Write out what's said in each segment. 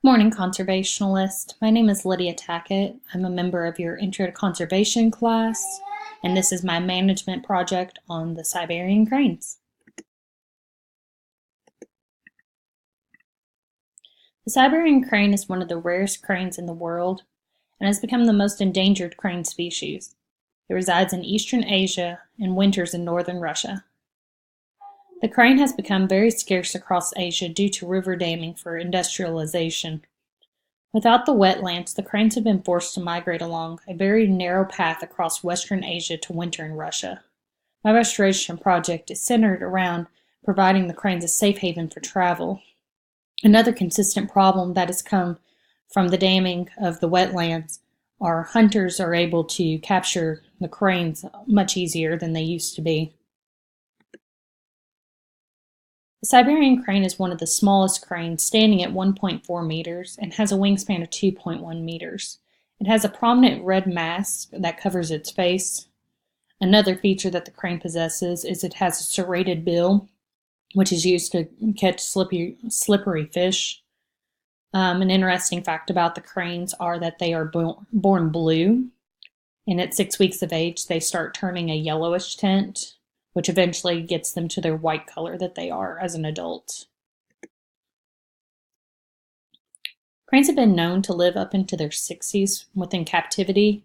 Morning, conservationalist. My name is Lydia Tackett. I'm a member of your Intro to Conservation class, and this is my management project on the Siberian cranes. The Siberian crane is one of the rarest cranes in the world and has become the most endangered crane species. It resides in eastern Asia and winters in northern Russia. The crane has become very scarce across Asia due to river damming for industrialization. Without the wetlands, the cranes have been forced to migrate along a very narrow path across western Asia to winter in Russia. My restoration project is centered around providing the cranes a safe haven for travel. Another consistent problem that has come from the damming of the wetlands are hunters are able to capture the cranes much easier than they used to be. The Siberian crane is one of the smallest cranes, standing at 1.4 meters, and has a wingspan of 2.1 meters. It has a prominent red mask that covers its face. Another feature that the crane possesses is it has a serrated bill, which is used to catch slippery fish. An interesting fact about the cranes are that they are born blue, and at 6 weeks of age they start turning a yellowish tint, which eventually gets them to their white color that they are as an adult. Cranes have been known to live up into their 60s within captivity,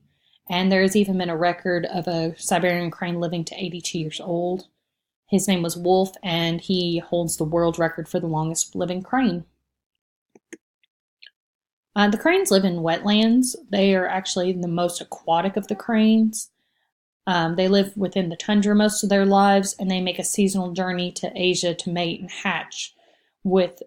and there has even been a record of a Siberian crane living to 82 years old. His name was Wolf, and he holds the world record for the longest living crane. The cranes live in wetlands. They are actually the most aquatic of the cranes. They live within the tundra most of their lives, and they make a seasonal journey to Asia to mate and hatch, which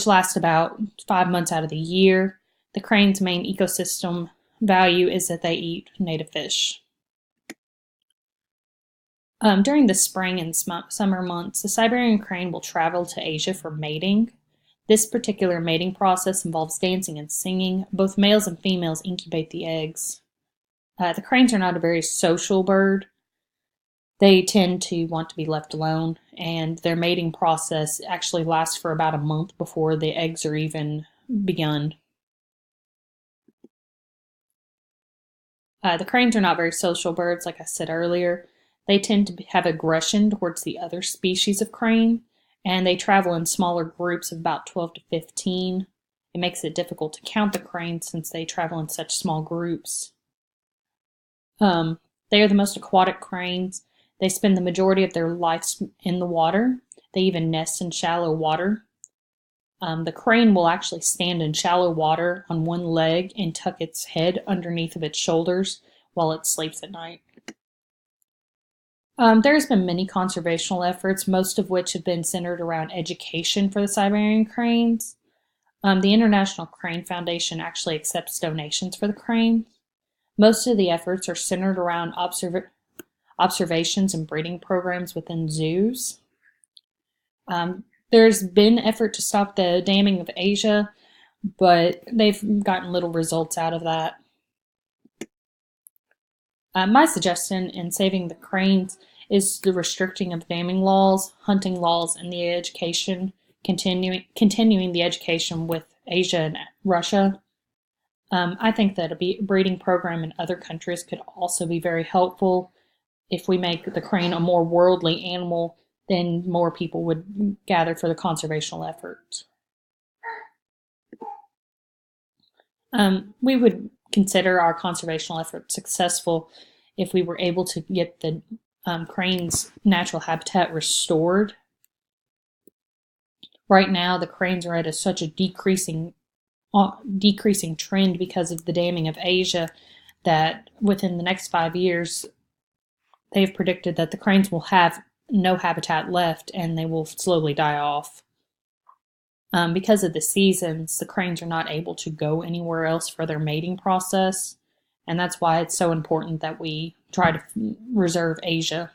lasts about 5 months out of the year. The crane's main ecosystem value is that they eat native fish. During the spring and summer months, the Siberian crane will travel to Asia for mating. This particular mating process involves dancing and singing. Both males and females incubate the eggs. The cranes are not a very social bird. They tend to want to be left alone, and their mating process actually lasts for about a month before the eggs are even begun. The cranes are not very social birds, like I said earlier. They tend to have aggression towards the other species of crane, and they travel in smaller groups of about 12 to 15. It makes it difficult to count the cranes since they travel in such small groups. They are the most aquatic cranes. They spend the majority of their lives in the water. They even nest in shallow water. The crane will actually stand in shallow water on one leg and tuck its head underneath of its shoulders while it sleeps at night. There's been many conservational efforts, most of which have been centered around education for the Siberian cranes. The International Crane Foundation actually accepts donations for the cranes. Most of the efforts are centered around observations and breeding programs within zoos. There's been effort to stop the damming of Asia, but they've gotten little results out of that. My suggestion in saving the cranes is the restricting of damming laws, hunting laws, and the education, continuing the education with Asia and Russia. I think that a breeding program in other countries could also be very helpful. If we make the crane a more worldly animal, then more people would gather for the conservational effort. We would consider our conservational effort successful if we were able to get the crane's natural habitat restored. Right now, the cranes are at such a decreasing trend because of the damming of Asia that within the next 5 years, they've predicted that the cranes will have no habitat left and they will slowly die off. Because of the seasons, the cranes are not able to go anywhere else for their mating process, and that's why it's so important that we try to reserve Asia.